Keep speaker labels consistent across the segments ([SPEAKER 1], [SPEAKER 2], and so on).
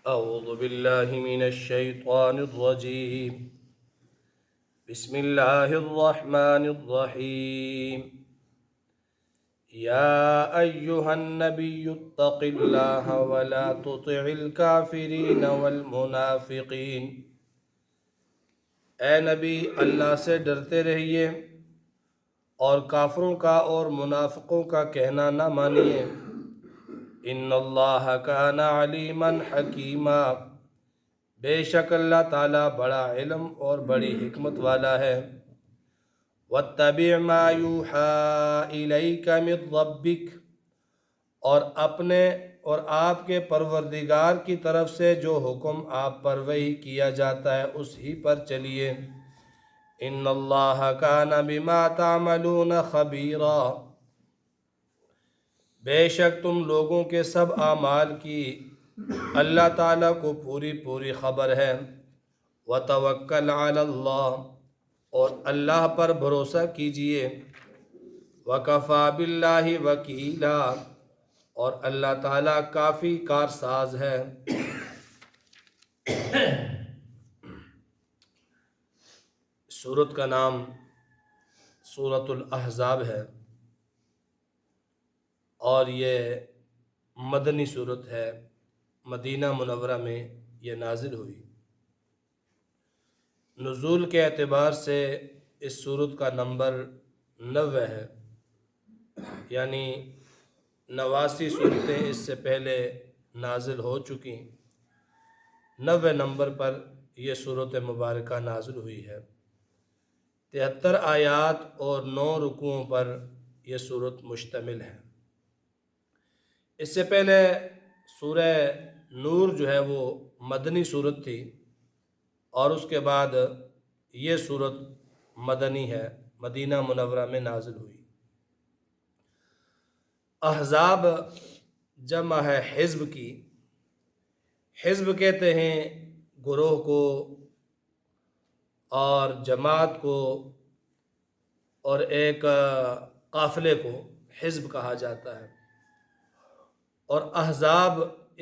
[SPEAKER 1] أعوذ بالله من الشيطان الرجيم. بسم الله الرحمن الرحيم. يا أيها النبي اتق الله ولا تطع الكافرين والمنافقين. اے نبی، اللہ سے ڈرتے رہیے اور کافروں کا اور منافقوں کا کہنا نہ مانیے. ان اللہ کان علیما حکیما، بے شک اللہ تعالیٰ بڑا علم اور بڑی حکمت والا ہے. واتبع ما یوحی الیک من ربک، اور اپنے اور آپ کے پروردگار کی طرف سے جو حکم آپ پر وحی کیا جاتا ہے اس ہی پر چلیے. ان اللہ کان بما تعملون خبیرا، بے شک تم لوگوں کے سب اعمال کی اللہ تعالیٰ کو پوری خبر ہے. وتوکل علی اللہ، اور اللہ پر بھروسہ کیجئے. وکفی باللہ وکیلا، اور اللہ تعالیٰ کافی کارساز ہے. سورت کا نام سورۃ الاحزاب ہے اور یہ مدنی سورت ہے. مدینہ منورہ میں یہ نازل ہوئی. نزول کے اعتبار سے اس سورت کا نمبر 90 ہے، یعنی 89 صورتیں اس سے پہلے نازل ہو چکی. 90 نمبر پر یہ سورت مبارکہ نازل ہوئی ہے. 73 آیات اور 9 رکوعوں پر یہ سورت مشتمل ہے. اس سے پہلے سورہ نور جو ہے وہ مدنی سورت تھی، اور اس کے بعد یہ سورت مدنی ہے، مدینہ منورہ میں نازل ہوئی. احزاب جمع ہے حزب کی. حزب کہتے ہیں گروہ کو اور جماعت کو اور ایک قافلے کو حزب کہا جاتا ہے، اور احزاب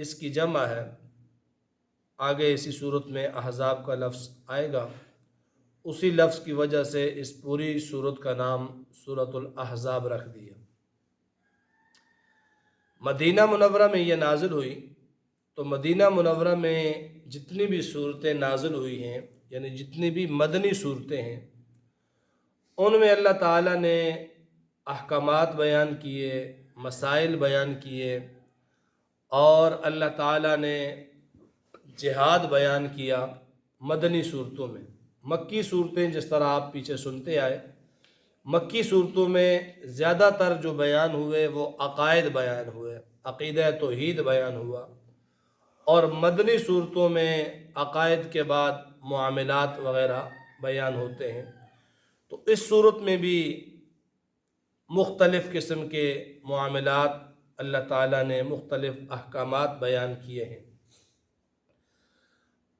[SPEAKER 1] اس کی جمع ہے. آگے اسی صورت میں احزاب کا لفظ آئے گا. اسی لفظ کی وجہ سے اس پوری صورت کا نام سورۃ الاحزاب رکھ دیا. مدینہ منورہ میں یہ نازل ہوئی. تو مدینہ منورہ میں جتنی بھی صورتیں نازل ہوئی ہیں، یعنی جتنی بھی مدنی صورتیں ہیں، ان میں اللہ تعالیٰ نے احکامات بیان کیے، مسائل بیان کیے، اور اللہ تعالیٰ نے جہاد بیان کیا. مدنی صورتوں میں مکی صورتیں جس طرح آپ پیچھے سنتے آئے، مکی صورتوں میں زیادہ تر جو بیان ہوئے وہ عقائد بیان ہوئے، عقیدہ توحید بیان ہوا. اور مدنی صورتوں میں عقائد کے بعد معاملات وغیرہ بیان ہوتے ہیں. تو اس صورت میں بھی مختلف قسم کے معاملات اللہ تعالیٰ نے مختلف احکامات بیان کیے ہیں.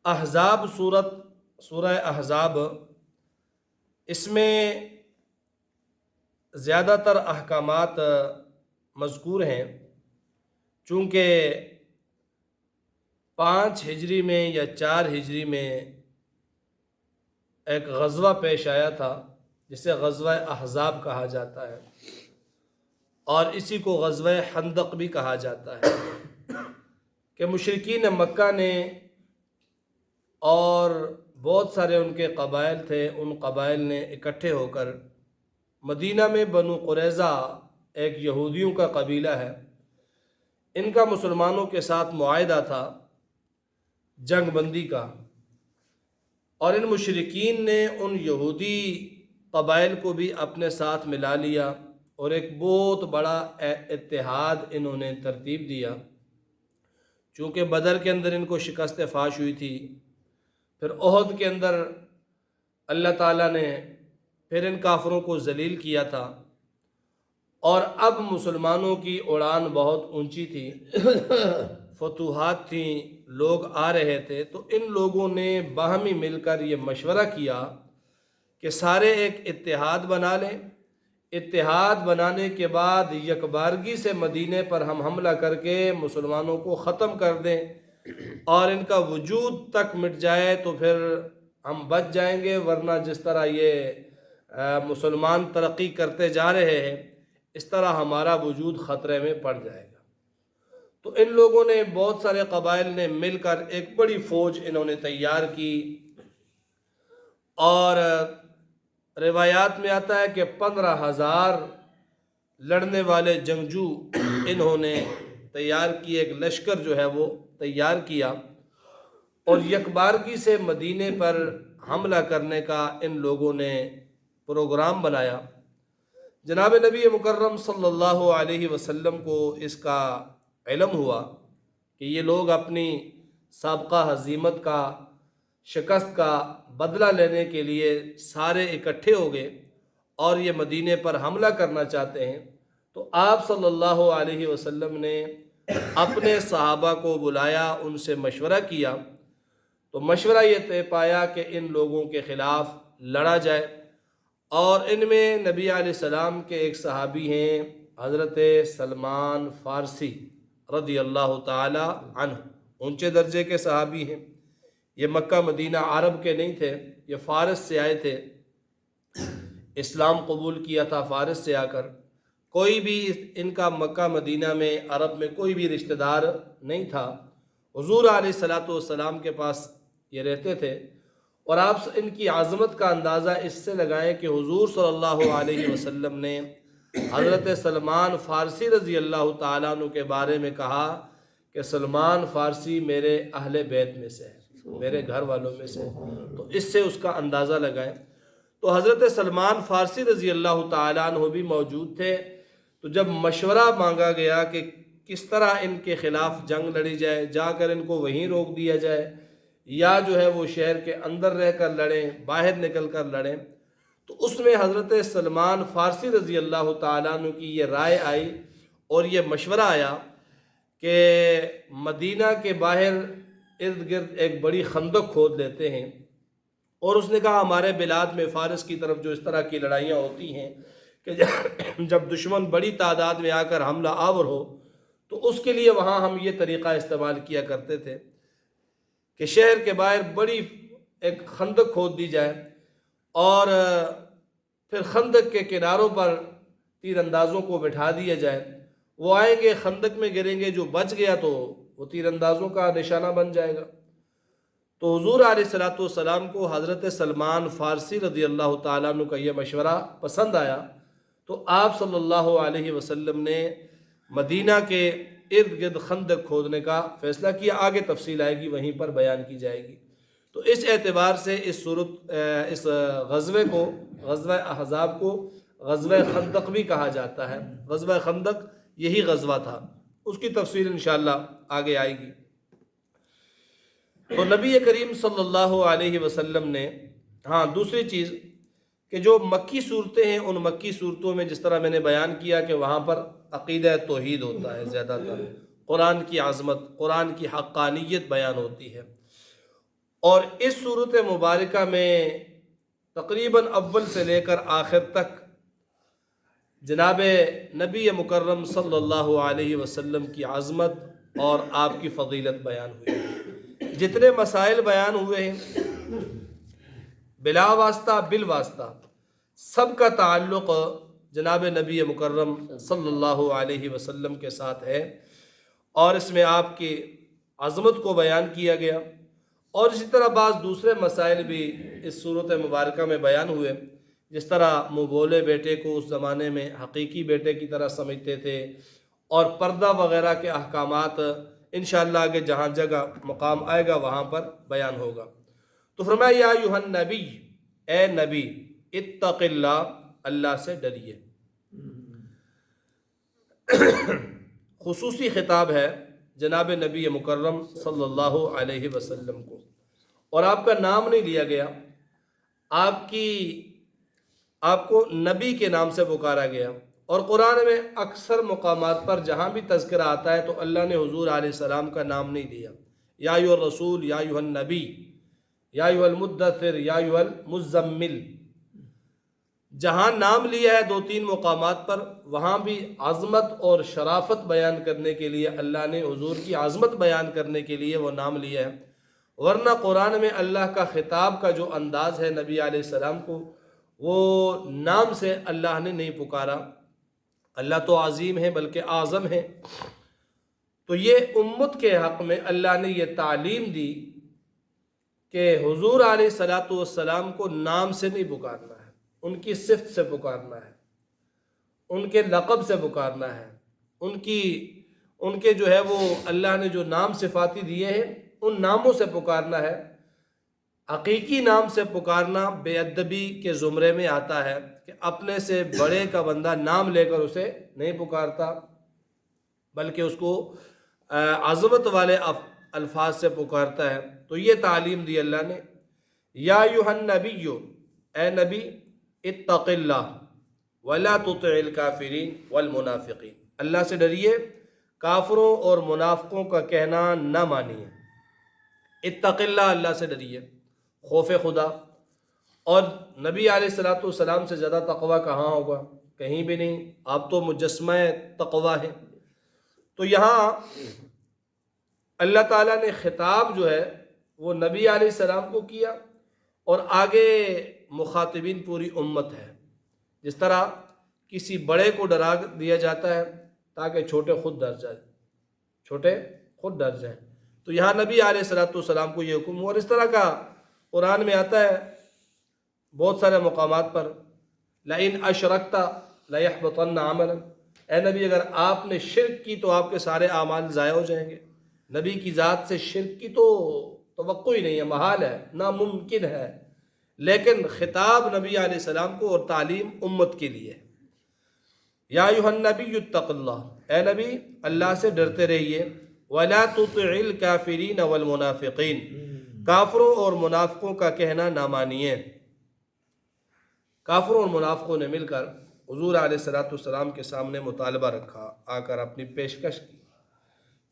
[SPEAKER 1] احزاب سورہ احزاب، اس میں زیادہ تر احکامات مذکور ہیں. چونکہ 5 ہجری میں یا 4 ہجری میں ایک غزوہ پیش آیا تھا جسے غزوہ احزاب کہا جاتا ہے، اور اسی کو غزوہ خندق بھی کہا جاتا ہے، کہ مشرکین مکہ نے اور بہت سارے ان کے قبائل تھے، ان قبائل نے اکٹھے ہو کر مدینہ میں بنو قریظہ ایک یہودیوں کا قبیلہ ہے، ان کا مسلمانوں کے ساتھ معاہدہ تھا جنگ بندی کا، اور ان مشرکین نے ان یہودی قبائل کو بھی اپنے ساتھ ملا لیا اور ایک بہت بڑا اتحاد انہوں نے ترتیب دیا. چونکہ بدر کے اندر ان کو شکست فاش ہوئی تھی، پھر احد کے اندر اللہ تعالیٰ نے پھر ان کافروں کو ذلیل کیا تھا، اور اب مسلمانوں کی اڑان بہت اونچی تھی، فتوحات تھیں، لوگ آ رہے تھے. تو ان لوگوں نے باہمی مل کر یہ مشورہ کیا کہ سارے ایک اتحاد بنا لیں. اتحاد بنانے کے بعد یکبارگی سے مدینے پر ہم حملہ کر کے مسلمانوں کو ختم کر دیں، اور ان کا وجود تک مٹ جائے تو پھر ہم بچ جائیں گے، ورنہ جس طرح یہ مسلمان ترقی کرتے جا رہے ہیں اس طرح ہمارا وجود خطرے میں پڑ جائے گا۔ تو ان لوگوں نے، بہت سارے قبائل نے مل کر ایک بڑی فوج انہوں نے تیار کی، اور روایات میں آتا ہے کہ 15,000 لڑنے والے جنگجو انہوں نے تیار کی، ایک لشکر جو ہے وہ تیار کیا، اور یکبارگی سے مدینے پر حملہ کرنے کا ان لوگوں نے پروگرام بنایا۔ جناب نبی مکرم صلی اللہ علیہ وسلم کو اس کا علم ہوا کہ یہ لوگ اپنی سابقہ ہزیمت کا، شکست کا بدلہ لینے کے لیے سارے اکٹھے ہو گئے اور یہ مدینے پر حملہ کرنا چاہتے ہیں، تو آپ صلی اللہ علیہ وسلم نے اپنے صحابہ کو بلایا، ان سے مشورہ کیا، تو مشورہ یہ طے پایا کہ ان لوگوں کے خلاف لڑا جائے، اور ان میں نبی علیہ السلام کے ایک صحابی ہیں حضرت سلمان فارسی رضی اللہ تعالی عنہ، اونچے درجے کے صحابی ہیں۔ یہ مکہ مدینہ عرب کے نہیں تھے، یہ فارس سے آئے تھے، اسلام قبول کیا تھا فارس سے آ کر۔ کوئی بھی ان کا مکہ مدینہ میں، عرب میں کوئی بھی رشتہ دار نہیں تھا۔ حضور علیہ الصلاۃ والسلام کے پاس یہ رہتے تھے، اور آپ ان کی عظمت کا اندازہ اس سے لگائیں کہ حضور صلی اللہ علیہ وسلم نے حضرت سلمان فارسی رضی اللہ تعالیٰ عنہ کے بارے میں کہا کہ سلمان فارسی میرے اہل بیت میں سے ہے، میرے گھر والوں میں سے ہے، تو اس سے اس کا اندازہ لگائیں۔ تو حضرت سلمان فارسی رضی اللہ تعالیٰ عنہ بھی موجود تھے، تو جب مشورہ مانگا گیا کہ کس طرح ان کے خلاف جنگ لڑی جائے، جا کر ان کو وہیں روک دیا جائے یا جو ہے وہ شہر کے اندر رہ کر لڑیں، باہر نکل کر لڑیں، تو اس میں حضرت سلمان فارسی رضی اللہ تعالیٰ عنہ کی یہ رائے آئی اور یہ مشورہ آیا کہ مدینہ کے باہر ارد گرد ایک بڑی خندق کھود لیتے ہیں، اور اس نے کہا ہمارے بلاد میں فارس کی طرف جو اس طرح کی لڑائیاں ہوتی ہیں کہ جب دشمن بڑی تعداد میں آ کر حملہ آور ہو، تو اس کے لیے وہاں ہم یہ طریقہ استعمال کیا کرتے تھے کہ شہر کے باہر بڑی ایک خندق کھود دی جائے، اور پھر خندق کے کناروں پر تیر اندازوں کو بٹھا دیا جائے، وہ آئیں گے خندق میں گریں گے، جو بچ گیا تو وہ تیر اندازوں کا نشانہ بن جائے گا۔ تو حضور علیہ الصلاۃ والسلام کو حضرت سلمان فارسی رضی اللہ تعالیٰ عنہ کا یہ مشورہ پسند آیا، تو آپ صلی اللہ علیہ وسلم نے مدینہ کے ارد گرد خندق کھودنے کا فیصلہ کیا۔ آگے تفصیل آئے گی، وہیں پر بیان کی جائے گی۔ تو اس اعتبار سے اس غزوے کو، غزوہ احزاب کو غزوہ خندق بھی کہا جاتا ہے۔ غزوہ خندق یہی غزوہ تھا، اس کی تفصیل انشاءاللہ آگے آئے گی۔ تو نبی کریم صلی اللہ علیہ وسلم نے، ہاں دوسری چیز کہ جو مکی صورتیں ہیں، ان مکی صورتوں میں جس طرح میں نے بیان کیا کہ وہاں پر عقیدہ توحید ہوتا ہے، زیادہ تر قرآن کی عظمت، قرآن کی حقانیت بیان ہوتی ہے، اور اس صورت مبارکہ میں تقریباً اول سے لے کر آخر تک جناب نبی مکرم صلی اللہ علیہ وسلم کی عظمت اور آپ کی فضیلت بیان ہوئی۔ جتنے مسائل بیان ہوئے ہیں بلا واسطہ بالواسطہ سب کا تعلق جناب نبی مکرم صلی اللہ علیہ وسلم کے ساتھ ہے، اور اس میں آپ کی عظمت کو بیان کیا گیا، اور اسی طرح بعض دوسرے مسائل بھی اس صورت مبارکہ میں بیان ہوئے، جس طرح منہ بولے بیٹے کو اس زمانے میں حقیقی بیٹے کی طرح سمجھتے تھے، اور پردہ وغیرہ کے احکامات انشاءاللہ آگے جہاں جگہ مقام آئے گا وہاں پر بیان ہوگا۔ تو فرمایا یا ایھا النبی، اے نبی، اتق اللہ، اللہ سے ڈریے۔ خصوصی خطاب ہے جناب نبی مکرم صلی اللہ علیہ وسلم کو، اور آپ کا نام نہیں لیا گیا، آپ کو نبی کے نام سے پکارا گیا، اور قرآن میں اکثر مقامات پر جہاں بھی تذکرہ آتا ہے تو اللہ نے حضور علیہ السلام کا نام نہیں لیا۔ یا ایھا الرسول، یا ایھا النبی، یا ایھا المدثر، یا ایھا المزمل، جہاں نام لیا ہے 2-3 مقامات پر، وہاں بھی عظمت اور شرافت بیان کرنے کے لیے اللہ نے حضور کی عظمت بیان کرنے کے لیے وہ نام لیا ہے، ورنہ قرآن میں اللہ کا خطاب کا جو انداز ہے نبی علیہ السلام کو، وہ نام سے اللہ نے نہیں پکارا۔ اللہ تو عظیم ہے بلکہ اعظم ہے۔ تو یہ امت کے حق میں اللہ نے یہ تعلیم دی کہ حضور علیہ السلام کو نام سے نہیں پکارنا ہے، ان کی صفت سے پکارنا ہے، ان کے لقب سے پکارنا ہے، ان کے جو ہے وہ اللہ نے جو نام صفاتی دیے ہیں ان ناموں سے پکارنا ہے۔ حقیقی نام سے پکارنا بے ادبی کے زمرے میں آتا ہے کہ اپنے سے بڑے کا بندہ نام لے کر اسے نہیں پکارتا، بلکہ اس کو عظمت والے الفاظ سے پکارتا ہے۔ تو یہ تعلیم دی اللہ نے، یا ایھا النبی، اے نبی، اتق اللہ ولا تطع الکافرین والمنافقین، اللہ سے ڈریے، کافروں اور منافقوں کا کہنا نہ مانیے۔ اتق اللہ، اللہ سے ڈریے، خوف خدا۔ اور نبی علیہ السلام سے زیادہ تقوی کہاں ہوگا؟ کہیں بھی نہیں، آپ تو مجسمہ تقوی ہیں۔ تو یہاں اللہ تعالیٰ نے خطاب جو ہے وہ نبی علیہ السلام کو کیا، اور آگے مخاطبین پوری امت ہے۔ جس طرح کسی بڑے کو ڈرا دیا جاتا ہے تاکہ چھوٹے خود ڈر جائیں، تو یہاں نبی علیہ السلام کو یہ حکم ہوا۔ اور اس طرح کا قرآن میں آتا ہے بہت سارے مقامات پر، لئن اشرکت لیحبطن عملک، اے نبی اگر آپ نے شرک کی تو آپ کے سارے اعمال ضائع ہو جائیں گے۔ نبی کی ذات سے شرک کی تو توقع ہی نہیں ہے، محال ہے، ناممکن ہے، لیکن خطاب نبی علیہ السلام کو اور تعلیم امت کے لیے۔ یا ایھا النبی اتق اللہ، اے نبی اللہ سے ڈرتے رہیے، ولا تطع الکافرین والمنافقین، کافروں اور منافقوں کا کہنا نہ مانیے۔ کافروں اور منافقوں نے مل کر حضور علیہ السلام کے سامنے مطالبہ رکھا، آ کر اپنی پیشکش کی۔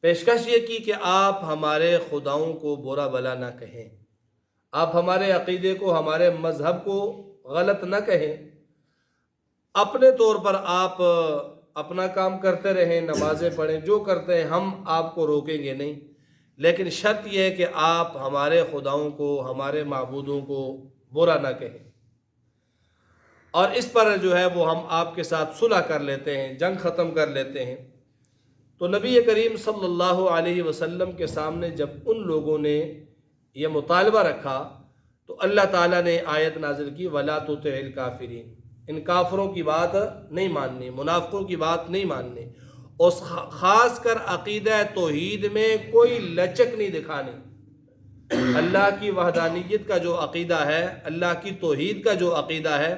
[SPEAKER 1] پیشکش یہ کی کہ آپ ہمارے خداؤں کو برا بلا نہ کہیں، آپ ہمارے عقیدے کو، ہمارے مذہب کو غلط نہ کہیں، اپنے طور پر آپ اپنا کام کرتے رہیں، نمازیں پڑھیں، جو کرتے ہیں ہم آپ کو روکیں گے نہیں، لیکن شرط یہ ہے کہ آپ ہمارے خداؤں کو، ہمارے معبودوں کو برا نہ کہیں۔ اور اس پر جو ہے وہ ہم آپ کے ساتھ صلح کر لیتے ہیں، جنگ ختم کر لیتے ہیں۔ تو نبی کریم صلی اللہ علیہ وسلم کے سامنے جب ان لوگوں نے یہ مطالبہ رکھا تو اللہ تعالیٰ نے آیت نازل کی، وَلَا تُطِعِ الْكَافِرِينَ، ان کافروں کی بات نہیں ماننی، منافقوں کی بات نہیں ماننی، اور خاص کر عقیدہ توحید میں کوئی لچک نہیں دکھانی۔ اللہ کی وحدانیت کا جو عقیدہ ہے، اللہ کی توحید کا جو عقیدہ ہے،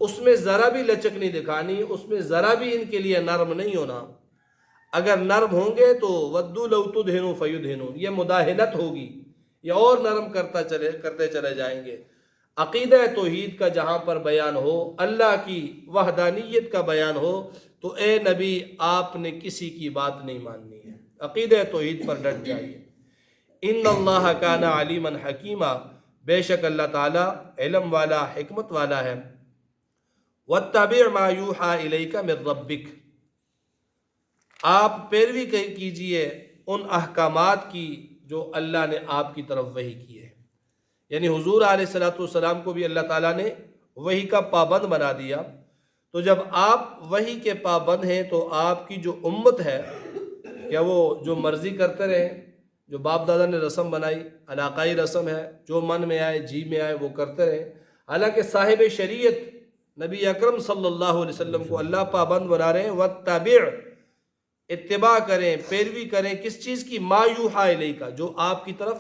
[SPEAKER 1] اس میں ذرا بھی لچک نہیں دکھانی، اس میں ذرا بھی ان کے لیے نرم نہیں ہونا۔ اگر نرم ہوں گے تو وَدُّوا لَوْ تُدْهِنُوا فَيُدْهِنُونَ، یہ مداہنت ہوگی، یہ اور نرم کرتے چلے جائیں گے۔ عقیدہ توحید کا جہاں پر بیان ہو، اللہ کی وحدانیت کا بیان ہو، تو اے نبی آپ نے کسی کی بات نہیں ماننی ہے، عقیدہ توحید پر ڈٹ جائیے۔ ان اللہ کان علیما حکیما، بے شک اللہ تعالیٰ علم والا، حکمت والا ہے۔ واتبع ما یوحی الیک من ربک، آپ پیروی کیجئے ان احکامات کی جو اللہ نے آپ کی طرف وحی کی ہے۔ یعنی حضور علیہ السلام کو بھی اللہ تعالیٰ نے وحی کا پابند بنا دیا، تو جب آپ وحی کے پابند ہیں تو آپ کی جو امت ہے، کیا وہ جو مرضی کرتے رہیں؟ جو باپ دادا نے رسم بنائی، علاقائی رسم ہے، جو من میں آئے، جی میں آئے وہ کرتے رہیں؟ حالانکہ صاحب شریعت نبی اکرم صلی اللہ علیہ وسلم کو اللہ پابند بنا رہے ہیں، واتبع، اتباع کریں، پیروی کریں، کس چیز کی؟ ما یوحی الیک، جو آپ کی طرف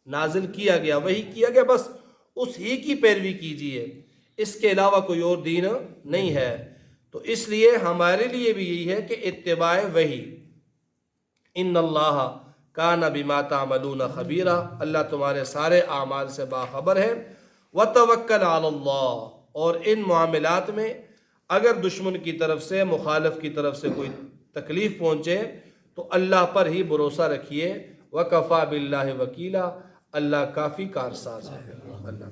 [SPEAKER 1] نازل کیا گیا، وہی کیا گیا، بس اس ہی کی پیروی کیجیے، اس کے علاوہ کوئی اور دین نہیں ہے۔ تو اس لیے ہمارے لیے بھی یہی ہے کہ اتباع وحی۔ ان اللہ کان بما تعملون خبیرا، اللہ تمہارے سارے اعمال سے باخبر ہے۔ وتوکل علی اللہ، اور ان معاملات میں اگر دشمن کی طرف سے، مخالف کی طرف سے کوئی تکلیف پہنچے تو اللہ پر ہی بھروسہ رکھیے۔ وکفیٰ باللہ وکیلا، اللہ کافی کارساز ہے۔ اللہ